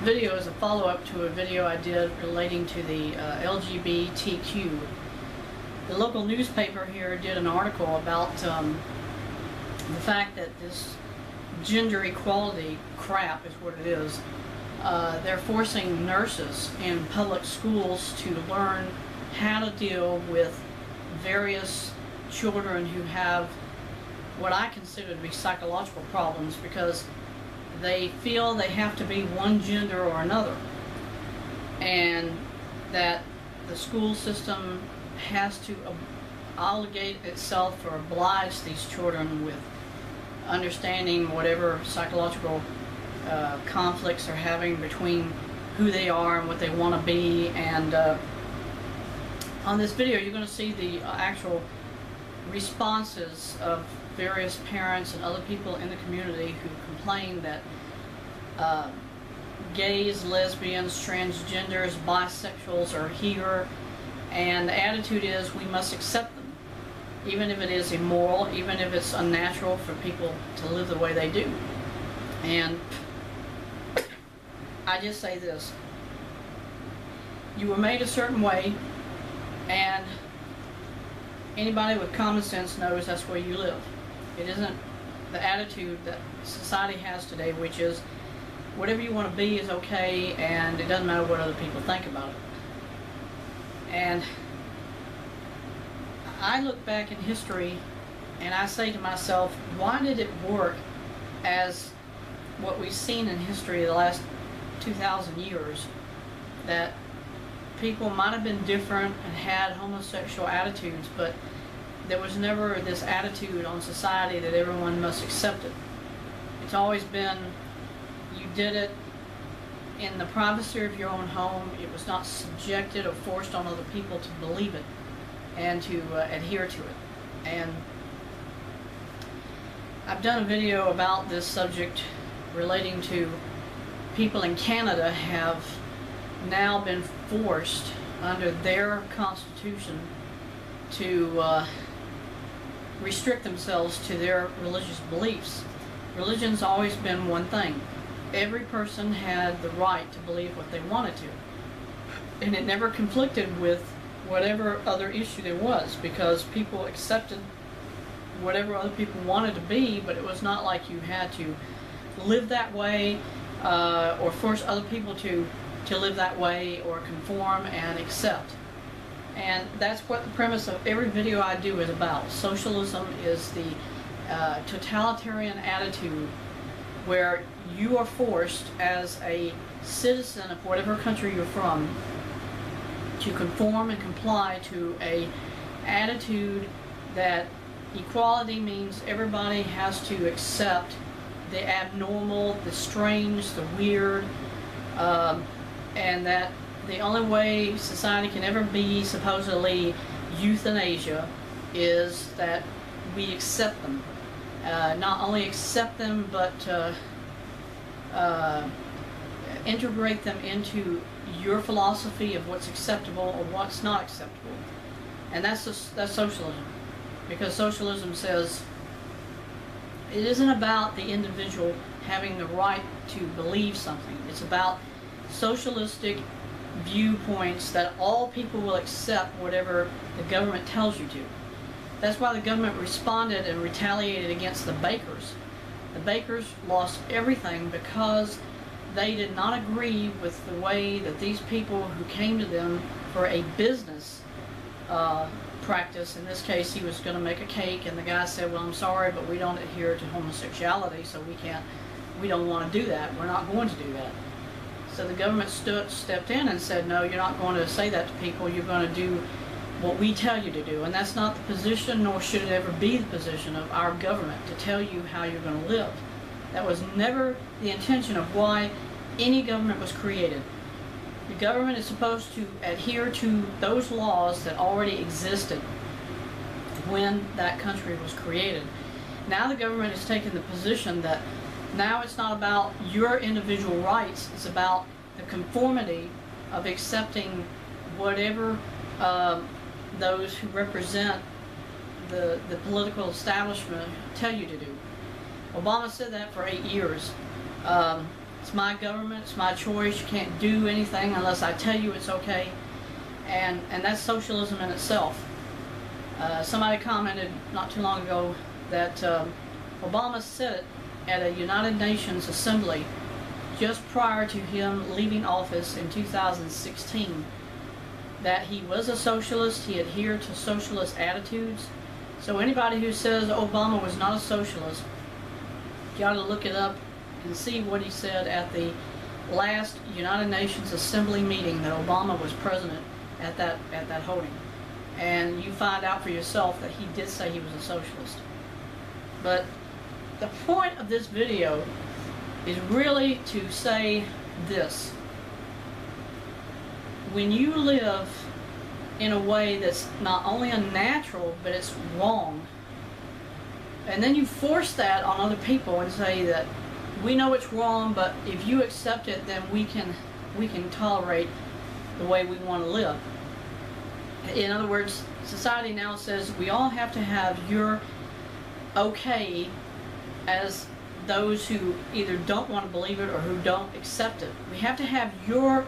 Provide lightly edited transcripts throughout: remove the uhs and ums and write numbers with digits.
video is a follow-up to a video I did relating to the LGBTQ. The local newspaper here did an article about the fact that this gender equality crap is what it is. They're forcing nurses in public schools to learn how to deal with various children who have what I consider to be psychological problems because they feel they have to be one gender or another, and that the school system has to obligate itself or oblige these children with understanding whatever psychological conflicts they're having between who they are and what they want to be. And on this video you're going to see the actual responses of various parents and other people in the community who complain that gays, lesbians, transgenders, bisexuals are here, and the attitude is we must accept them, even if it is immoral, even if it's unnatural for people to live the way they do. And I just say this: you were made a certain way, and anybody with common sense knows that's where you live. It isn't the attitude that society has today, which is whatever you want to be is okay and it doesn't matter what other people think about it. And I look back in history and I say to myself, why did it work as what we've seen in history the last 2,000 years, that people might have been different and had homosexual attitudes, but there was never this attitude on society that everyone must accept it. It's always been, you did it in the privacy of your own home. It was not subjected or forced on other people to believe it and to adhere to it. And I've done a video about this subject relating to people in Canada have now been forced under their constitution to restrict themselves to their religious beliefs. Religion's always been one thing. Every person had the right to believe what they wanted to, and it never conflicted with whatever other issue there was, because people accepted whatever other people wanted to be, but it was not like you had to live that way or force other people to live that way or conform and accept. And that's what the premise of every video I do is about. Socialism is the totalitarian attitude where you are forced as a citizen of whatever country you're from to conform and comply to a attitude that equality means everybody has to accept the abnormal, the strange, the weird, and that the only way society can ever be supposedly euthanasia is that we accept them. Not only accept them, but integrate them into your philosophy of what's acceptable or what's not acceptable. And that's socialism. Because socialism says it isn't about the individual having the right to believe something. It's about socialistic viewpoints that all people will accept whatever the government tells you to. That's why the government responded and retaliated against the bakers. The bakers lost everything because they did not agree with the way that these people who came to them for a business practice, in this case he was going to make a cake, and the guy said, well, I'm sorry, but we don't adhere to homosexuality, so we don't want to do that. We're not going to do that. So the government stepped in and said, no, you're not going to say that to people. You're going to do what we tell you to do. And that's not the position, nor should it ever be the position of our government, to tell you how you're going to live. That was never the intention of why any government was created. The government is supposed to adhere to those laws that already existed when that country was created. Now the government has taken the position that now it's not about your individual rights, it's about the conformity of accepting whatever those who represent the political establishment tell you to do. Obama said that for 8 years. It's my government, it's my choice. You can't do anything unless I tell you it's okay. And that's socialism in itself. Somebody commented not too long ago that Obama said at a United Nations assembly just prior to him leaving office in 2016 that he was a socialist, he adhered to socialist attitudes. So anybody who says Obama was not a socialist, you ought to look it up and see what he said at the last United Nations Assembly meeting that Obama was president at that holding. And you find out for yourself that he did say he was a socialist. But the point of this video is really to say this. When you live in a way that's not only unnatural, but it's wrong, and then you force that on other people and say that we know it's wrong, but if you accept it, then we can tolerate the way we want to live. In other words, society now says we all have to have your okay as those who either don't want to believe it or who don't accept it. We have to have your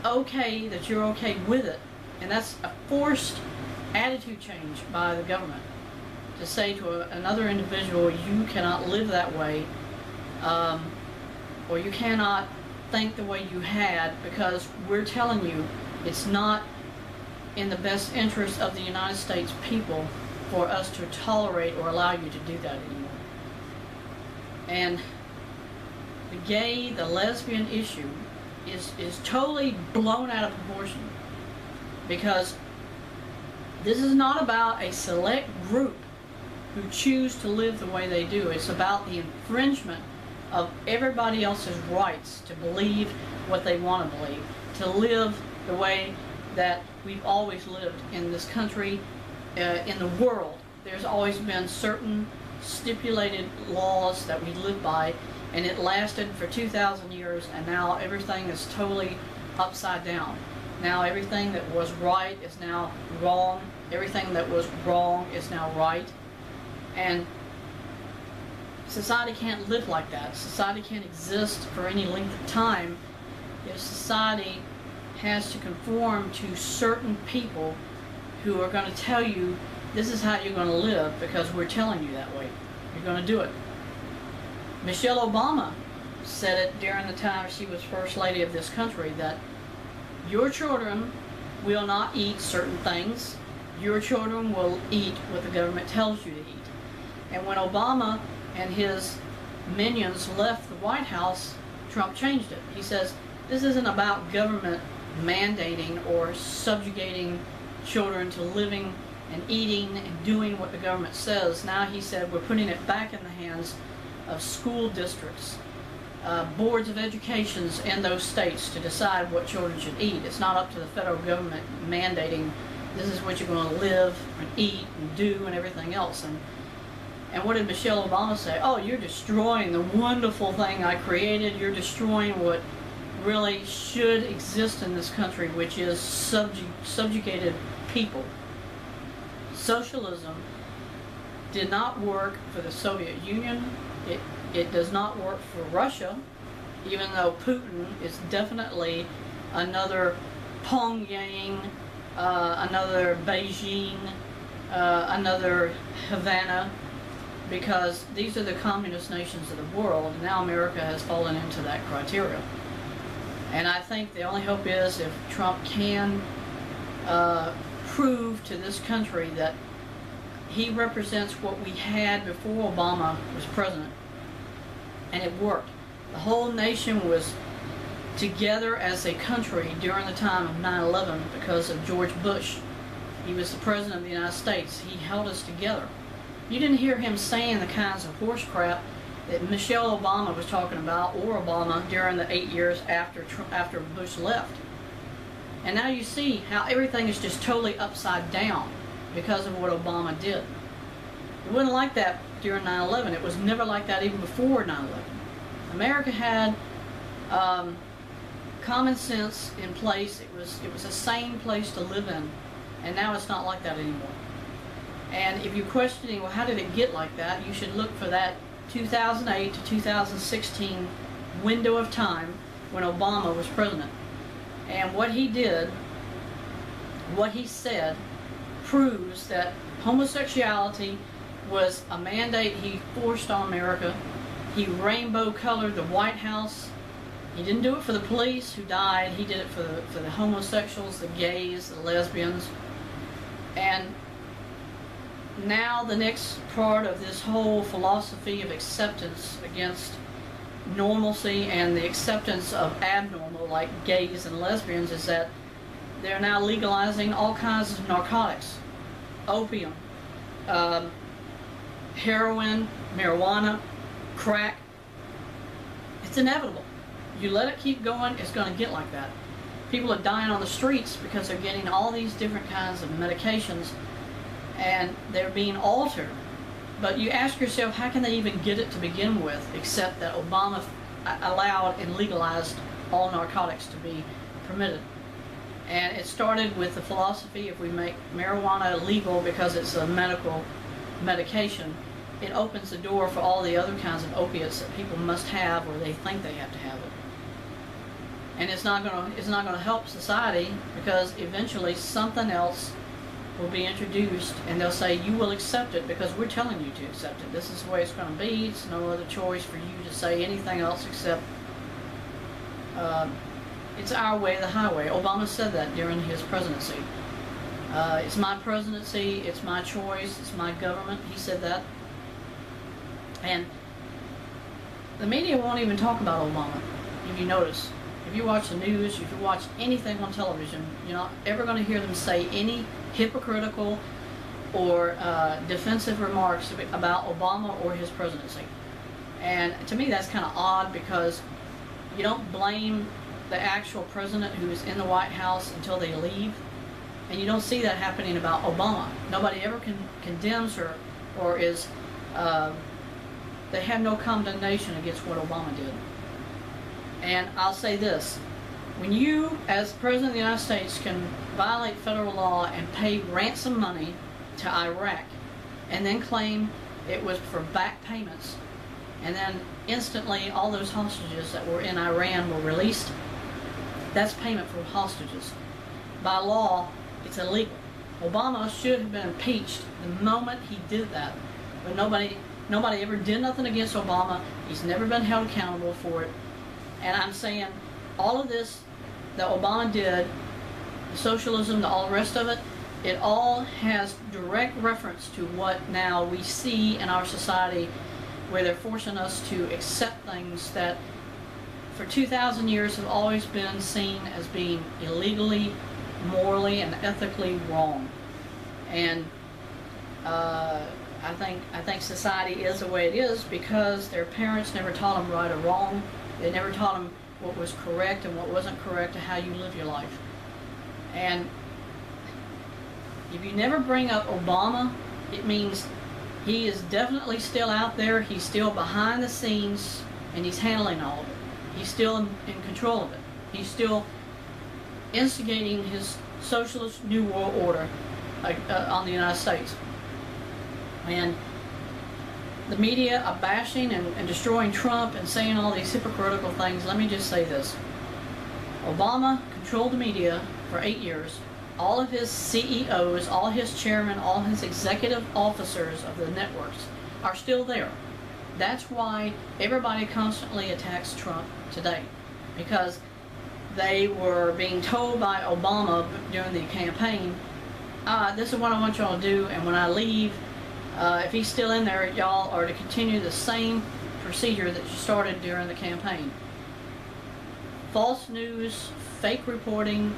okay, that you're okay with it. And that's a forced attitude change by the government to say to another individual, you cannot live that way, or you cannot think the way you had, because we're telling you it's not in the best interest of the United States people for us to tolerate or allow you to do that anymore. And the gay, the lesbian issue is totally blown out of proportion, because this is not about a select group who choose to live the way they do. It's about the infringement of everybody else's rights to believe what they want to believe, to live the way that we've always lived in this country, in the world. There's always been certain stipulated laws that we live by, and it lasted for 2,000 years, and now everything is totally upside down. Now everything that was right is now wrong. Everything that was wrong is now right. And society can't live like that. Society can't exist for any length of time if society has to conform to certain people who are going to tell you this is how you're going to live because we're telling you that way. You're going to do it. Michelle Obama said it during the time she was First Lady of this country, that your children will not eat certain things. Your children will eat what the government tells you to eat. And when Obama and his minions left the White House, Trump changed it. He says, this isn't about government mandating or subjugating children to living and eating and doing what the government says. Now he said we're putting it back in the hands of school districts, boards of educations in those states to decide what children should eat. It's not up to the federal government mandating this is what you're going to live and eat and do and everything else. And what did Michelle Obama say? Oh, you're destroying the wonderful thing I created. You're destroying what really should exist in this country, which is subjugated people. Socialism did not work for the Soviet Union. It does not work for Russia, even though Putin is definitely another Pyongyang, another Beijing, another Havana, because these are the communist nations of the world. Now America has fallen into that criteria. And I think the only hope is if Trump can prove to this country that he represents what we had before Obama was president. And it worked. The whole nation was together as a country during the time of 9/11 because of George Bush. He was the president of the United States. He held us together. You didn't hear him saying the kinds of horse crap that Michelle Obama was talking about, or Obama, during the 8 years after Bush left. And now you see how everything is just totally upside down because of what Obama did. It wasn't like that during 9/11. It was never like that even before 9/11. America had common sense in place. It was a sane place to live in, and now it's not like that anymore. And if you're questioning, well, how did it get like that? You should look for that 2008 to 2016 window of time when Obama was president. And what he did, what he said, proves that homosexuality was a mandate he forced on America. He rainbow colored the White House. He didn't do it for the police who died. He did it for the homosexuals, the gays, the lesbians. And now the next part of this whole philosophy of acceptance against normalcy and the acceptance of abnormal, like gays and lesbians, is that they're now legalizing all kinds of narcotics. Opium, heroin, marijuana, crack. It's inevitable. You let it keep going, it's going to get like that. People are dying on the streets because they're getting all these different kinds of medications and they're being altered. But you ask yourself, how can they even get it to begin with, except that Obama allowed and legalized all narcotics to be permitted. And it started with the philosophy, if we make marijuana legal because it's a medical medication, it opens the door for all the other kinds of opiates that people must have, or they think they have to have it. And it's not going to help society, because eventually something else will be introduced and they'll say, you will accept it because we're telling you to accept it. This is the way it's going to be. It's no other choice for you to say anything else except it's our way, the highway. Obama said that during his presidency. It's my presidency, it's my choice, it's my government. He said that. And the media won't even talk about Obama, if you notice. If you watch the news, if you watch anything on television, you're not ever going to hear them say any hypocritical or defensive remarks about Obama or his presidency. And to me that's kind of odd, because you don't blame the actual president who is in the White House until they leave, and you don't see that happening about Obama. Nobody ever condemns or is they have no condemnation against what Obama did. And I'll say this, when you, as President of the United States, can violate federal law and pay ransom money to Iraq and then claim it was for back payments, and then instantly all those hostages that were in Iran were released, that's payment for hostages. By law, it's illegal. Obama should have been impeached the moment he did that, but nobody ever did nothing against Obama. He's never been held accountable for it. And I'm saying all of this that Obama did, the socialism, all the rest of it, it all has direct reference to what now we see in our society, where they're forcing us to accept things that for 2,000 years have always been seen as being illegally, morally, and ethically wrong. And I think society is the way it is because their parents never taught them right or wrong. They never taught them what was correct and what wasn't correct, and how you live your life. And if you never bring up Obama, it means he is definitely still out there. He's still behind the scenes, and he's handling all of it. He's still in control of it. He's still instigating his socialist New World Order on the United States. And the media are bashing and destroying Trump and saying all these hypocritical things. Let me just say this. Obama controlled the media for 8 years. All of his CEOs, all his chairmen, all his executive officers of the networks are still there. That's why everybody constantly attacks Trump today, because they were being told by Obama during the campaign, this is what I want y'all to do, and when I leave, if he's still in there, y'all are to continue the same procedure that you started during the campaign. False news, fake reporting,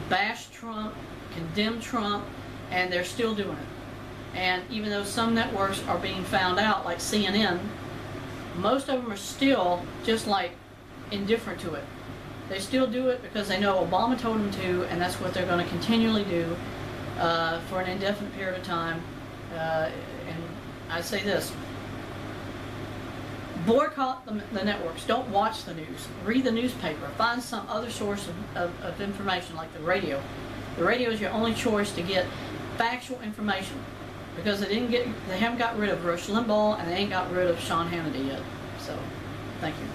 bash Trump, condemn Trump, and they're still doing it. And even though some networks are being found out, like CNN, most of them are still just like indifferent to it. They still do it because they know Obama told them to, and that's what they're going to continually do for an indefinite period of time. And I say this, boycott the networks. Don't watch the news. Read the newspaper. Find some other source of information, like the radio. The radio is your only choice to get factual information, because they haven't got rid of Rush Limbaugh, and they ain't got rid of Sean Hannity yet. So, thank you.